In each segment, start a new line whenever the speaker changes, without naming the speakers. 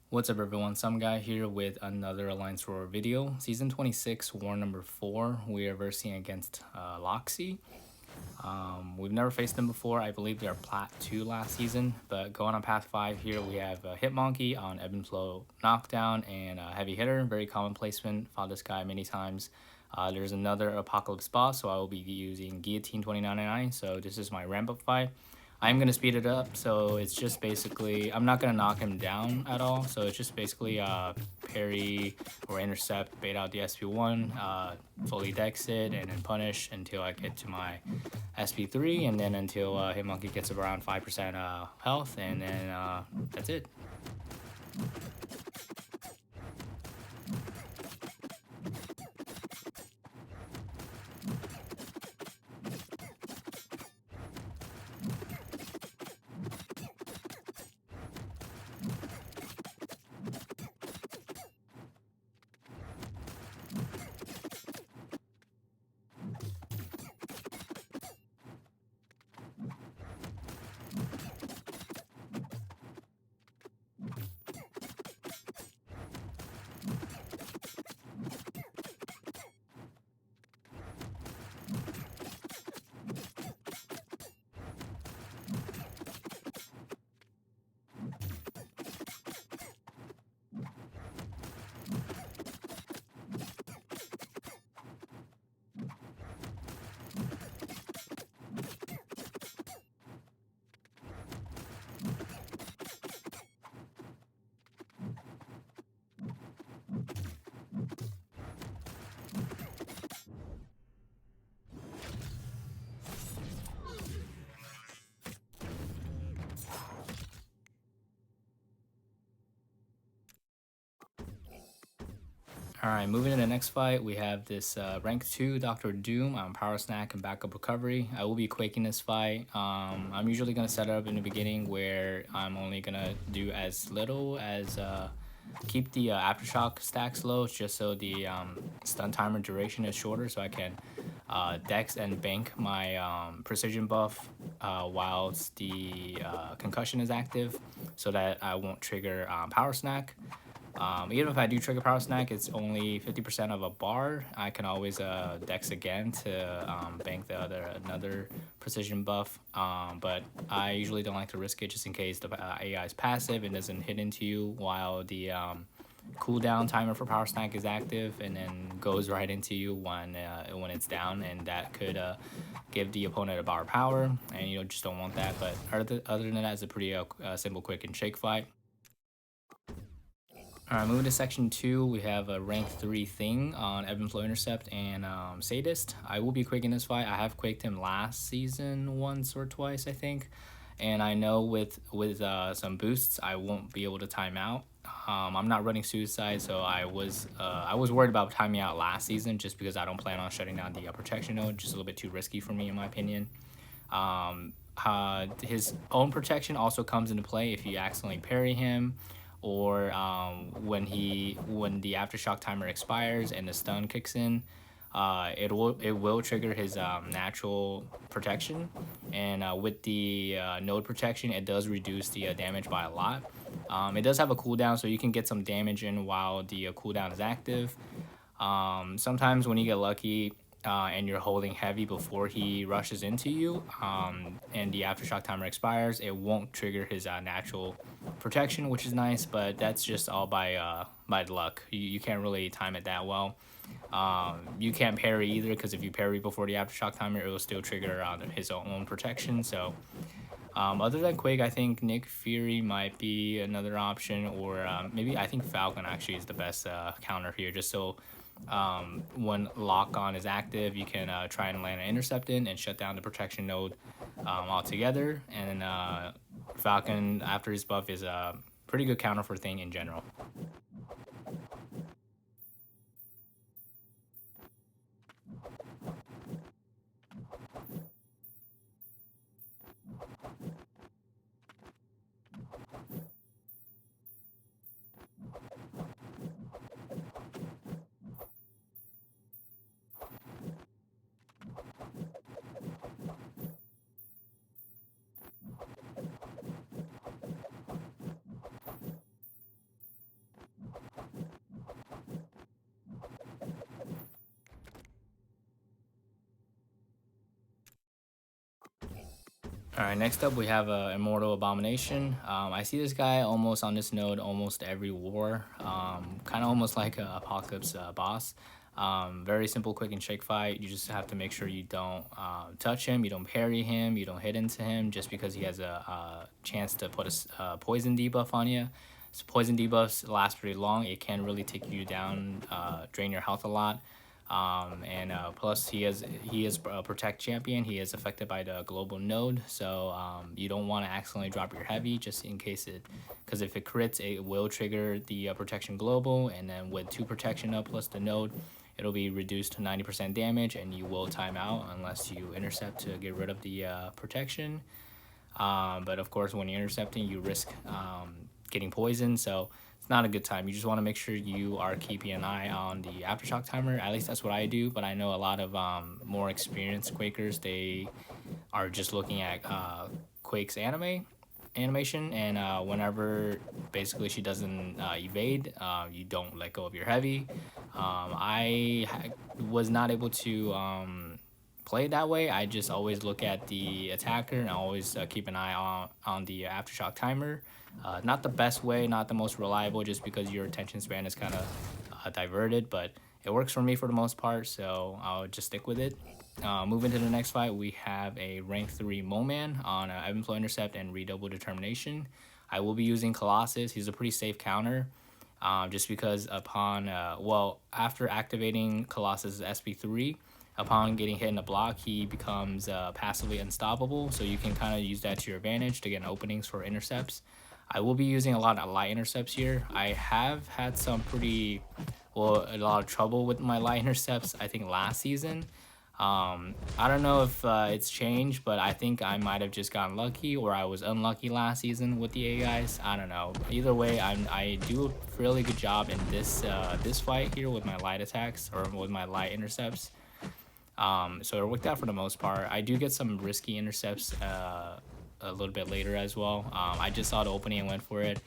What's up everyone, some guy here with another Alliance Roar video. Season 26, war number 4, we are versing against LOXC. We've never faced them before. I believe they are Plat 2 last season, but going on Path 5 here, we have Hitmonkey on Ebb and Flow Knockdown and Heavy Hitter, very common placement, fought this guy many times. There's another Apocalypse boss, so I will be using Guillotine 2099, so this is my ramp up fight. I'm going to speed it up, so it's just basically, I'm not going to knock him down at all, so it's just basically parry or intercept, bait out the SP1, fully dex it, and then punish until I get to my SP3, and then until Hitmonkey gets around 5% health, and then that's it. Alright, moving to the next fight, we have this rank 2 Dr. Doom on Power Snack and Backup Recovery. I will be quaking this fight. I'm usually going to set it up in the beginning where I'm only going to do as little as keep the Aftershock stacks low just so the stun timer duration is shorter, so I can dex and bank my precision buff whilst the concussion is active so that I won't trigger Power Snack. Even if I do trigger Power Snack, it's only 50% of a bar. I can always dex again to bank the another precision buff. But I usually don't like to risk it just in case the AI is passive and doesn't hit into you while the cooldown timer for Power Snack is active and then goes right into you when it's down, and that could give the opponent a bar power, and you just don't want that. But other than that, it's a pretty simple, quick, and shake fight. Alright, moving to section 2, we have a rank 3 thing on Ebb and Flow Intercept and Sadist. I will be quaking this fight. I have quaked him last season once or twice, I think. And I know with some boosts, I won't be able to time out. I'm not running Suicide, so I was worried about timing out last season just because I don't plan on shutting down the protection node. Just a little bit too risky for me, in my opinion. His own protection also comes into play if you accidentally parry him, or when the aftershock timer expires and the stun kicks in. It will trigger his natural protection, and with the node protection, it does reduce the damage by a lot. It does have a cooldown, so you can get some damage in while the cooldown is active. Sometimes when you get lucky and you're holding heavy before he rushes into you, and the aftershock timer expires, it won't trigger his natural protection, which is nice, but that's just all by luck. You can't really time it that well. You can't parry either, because if you parry before the aftershock timer, it will still trigger his own protection. So other than Quake, I think Nick Fury might be another option, or maybe I think Falcon actually is the best counter here, just so when lock on is active, you can try and land an intercept in and shut down the protection node altogether. And Falcon, after his buff, is a pretty good counter for Thing in general. All right, next up we have Immortal Abomination. I see this guy almost on this node almost every war, kind of almost like a Apocalypse boss. Very simple, quick and shake fight. You just have to make sure you don't touch him, you don't parry him, you don't hit into him just because he has a chance to put a poison debuff on you. So poison debuffs last pretty long. It can really take you down, drain your health a lot. And plus he is a protect champion. He is affected by the global node, so you don't want to accidentally drop your heavy just in case it, because if it crits, it will trigger the protection global, and then with 2 protection up plus the node, it'll be reduced to 90% damage, and you will time out unless you intercept to get rid of the protection. But of course, when you're intercepting, you risk getting poisoned, so it's not a good time. You just want to make sure you are keeping an eye on the aftershock timer. At least that's what I do, but I know a lot of more experienced Quakers, they are just looking at Quake's animation, and whenever basically she doesn't evade, you don't let go of your heavy. Was not able to play it that way. I just always look at the attacker and I always keep an eye on the aftershock timer. Not the best way, not the most reliable, just because your attention span is kind of diverted, but it works for me for the most part, so I'll just stick with it. Moving to the next fight, we have a rank 3 Moman on ebb and flow intercept and redouble determination. I will be using Colossus. He's a pretty safe counter, just because upon after activating Colossus SP3, upon getting hit in the block, he becomes passively unstoppable, so you can kind of use that to your advantage to get openings for intercepts. I will be using a lot of light intercepts here. I have had a lot of trouble with my light intercepts, I think, last season. I don't know if it's changed, but I think I might have just gotten lucky, or I was unlucky last season with the AIs. I don't know. Either way, I do a really good job in this fight here with my light attacks, or with my light intercepts. So it worked out for the most part. I do get some risky intercepts a little bit later as well. I just saw the opening and went for it.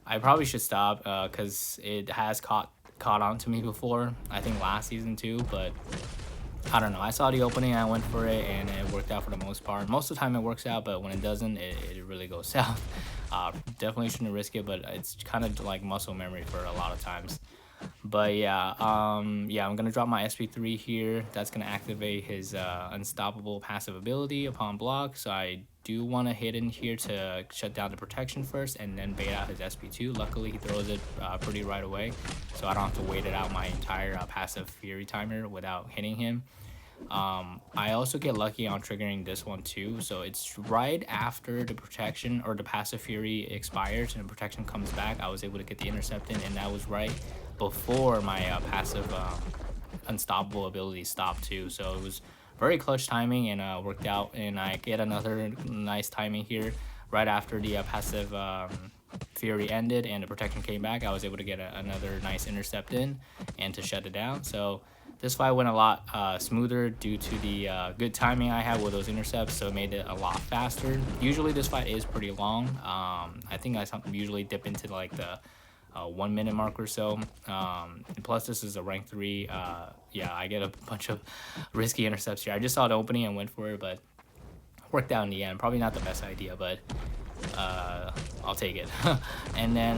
I probably should stop because it has caught on to me before, I think last season too, but I don't know. I saw the opening, I went for it, and it worked out for the most part. Most of the time it works out, but when it doesn't, it really goes south. Definitely shouldn't risk it, but it's kind of like muscle memory for a lot of times. But yeah, I'm gonna drop my SP3 here. That's gonna activate his unstoppable passive ability upon block. So I do want to hit in here to shut down the protection first, and then bait out his SP2. Luckily, he throws it pretty right away, so I don't have to wait it out my entire passive fury timer without hitting him. I also get lucky on triggering this one too, so it's right after the protection or the passive fury expires and the protection comes back. I was able to get the intercept in, and that was right before my passive unstoppable ability stopped too, so it was very clutch timing and worked out, and I get another nice timing here right after the passive fury ended and the protection came back. I was able to get another nice intercept in and to shut it down. So this fight went a lot smoother due to the good timing I had with those intercepts, so it made it a lot faster. Usually this fight is pretty long. I think I usually dip into like the 1 minute mark or so. And plus this is a rank 3. Yeah, I get a bunch of risky intercepts here. I just saw the opening and went for it, but worked out in the end. Probably not the best idea, but I'll take it. And then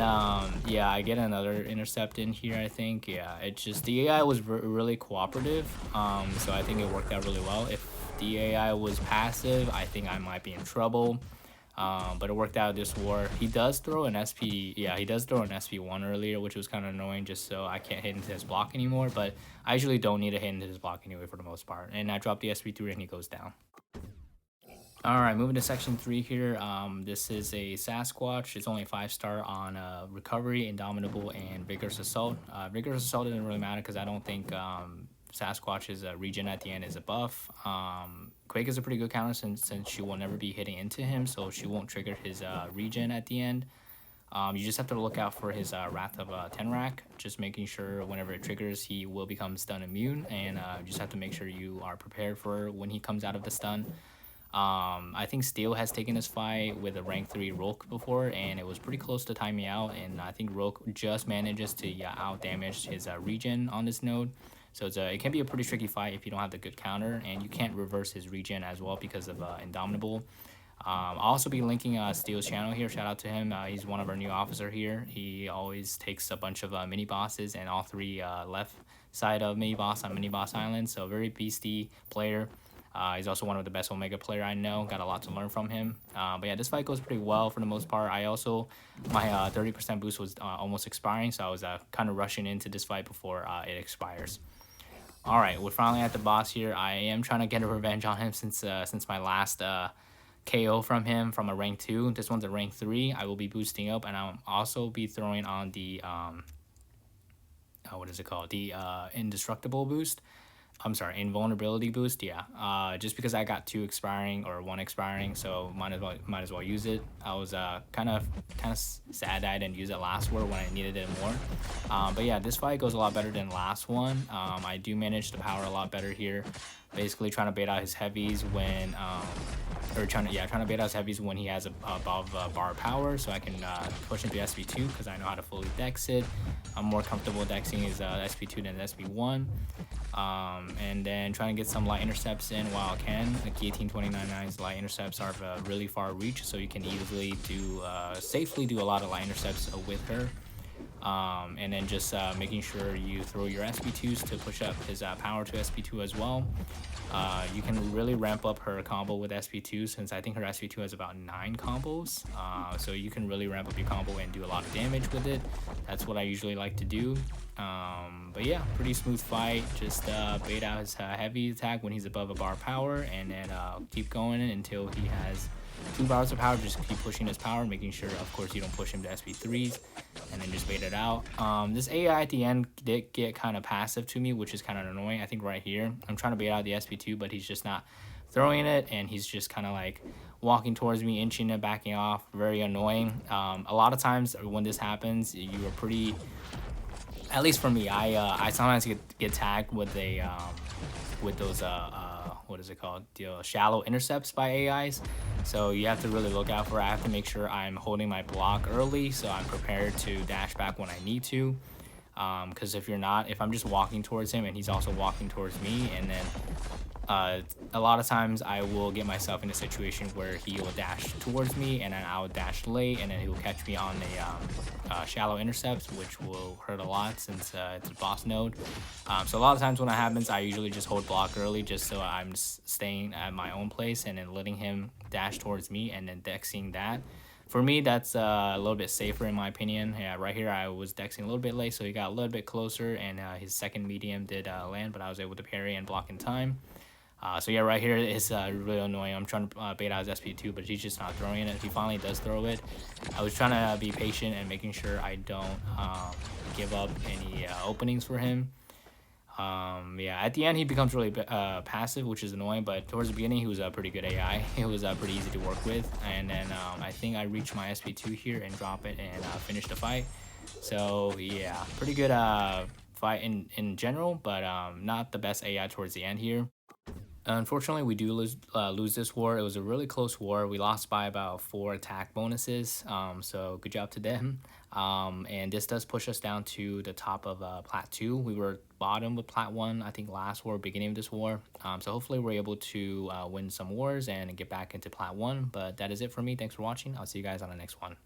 yeah, I get another intercept in here, I think. Yeah, it's just the AI was really cooperative, so I think it worked out really well. If the AI was passive, I think I might be in trouble. But it worked out this war. He does throw an SP, yeah, he does throw an SP1 earlier, which was kind of annoying, just so I can't hit into his block anymore, but I usually don't need to hit into his block anyway for the most part. And I drop the SP3 and he goes down. Alright, moving to section 3 here. This is a Sasquatch. It's only 5-star on recovery, indomitable, and vigorous assault. Vigorous assault doesn't really matter because I don't think Sasquatch's regen at the end is a buff. Quake is a pretty good counter since she will never be hitting into him, so she won't trigger his regen at the end. You just have to look out for his Wrath of Tenrak, just making sure whenever it triggers, he will become stun immune, and you just have to make sure you are prepared for when he comes out of the stun. I think Steel has taken this fight with a rank 3 Roke before, and it was pretty close to time me out, and I think Roke just manages to out damage his regen on this node. So it can be a pretty tricky fight if you don't have the good counter, and you can't reverse his regen as well because of Indomitable. I'll also be linking Steel's channel here. Shout out to him. He's one of our new officer here. He always takes a bunch of mini bosses and all three left side of mini boss on mini boss island. So very beastie player. He's also one of the best Omega player I know. Got a lot to learn from him. But yeah, this fight goes pretty well for the most part. I also, my 30% boost was almost expiring, so I was kind of rushing into this fight before it expires. All right, we're finally at the boss here. I am trying to get a revenge on him since my last KO from him from a rank 2. This one's a rank 3. I will be boosting up, and I'll also be throwing on the what is it called? The indestructible boost. I'm sorry, invulnerability boost. Yeah. Just because I got 2 expiring or 1 expiring, so might as well use it. I was kind of sad that I didn't use it last war when I needed it more. But yeah, this fight goes a lot better than last one. I do manage to power a lot better here. Basically trying to bait out his heavies when trying to bait out his heavies when he has above bar power, so I can push into SP2 because I know how to fully dex it. I'm more comfortable dexing his SP2 than SP1. And then trying to get some light intercepts in while I can. The Guillotine 29.9's light intercepts are really far reach, so you can easily do safely do a lot of light intercepts with her. And then just making sure you throw your SP2s to push up his power to SP2 as well. You can really ramp up her combo with SP2 since I think her SP2 has about 9 combos. So you can really ramp up your combo and do a lot of damage with it. That's what I usually like to do. But yeah, pretty smooth fight. Just bait out his heavy attack when he's above a bar power, and then keep going until he has 2 bars of power. Just keep pushing his power, making sure, of course, you don't push him to SP3s, and then just bait it out. This AI at the end did get kind of passive to me, which is kind of annoying. I think right here, I'm trying to bait out the SP2, but he's just not throwing it, and he's just kind of like walking towards me, inching it, backing off. Very annoying. A lot of times when this happens, you are pretty, at least for me, I sometimes get tagged with a with those what is it called, the shallow intercepts by AIs. So you have to really look out for it. I have to make sure I'm holding my block early so I'm prepared to dash back when I need to. Because if I'm just walking towards him and he's also walking towards me, and then a lot of times I will get myself in a situation where he will dash towards me and then I'll dash late, and then he will catch me on the shallow intercepts, which will hurt a lot since it's a boss node. So a lot of times when that happens, I usually just hold block early just so I'm just staying at my own place and then letting him dash towards me and then dexing that. For me, that's a little bit safer in my opinion. Yeah, right here I was dexing a little bit late, so he got a little bit closer, and his second medium did land, but I was able to parry and block in time. So yeah, right here is really annoying. I'm trying to bait out his SP2, but he's just not throwing it. He finally does throw it. I was trying to be patient and making sure I don't give up any openings for him. Yeah, at the end he becomes really passive, which is annoying, but towards the beginning he was a pretty good AI. It was pretty easy to work with, and then I think I reached my SP2 here and drop it and finish the fight. So yeah, pretty good fight in general, but not the best AI towards the end here. Unfortunately, we do lose this war. It was a really close war. We lost by about 4 attack bonuses. So good job to them. And this does push us down to the top of Plat 2. We were bottom with Plat 1, I think, last war, beginning of this war. So hopefully we're able to win some wars and get back into Plat 1. But that is it for me. Thanks for watching. I'll see you guys on the next one.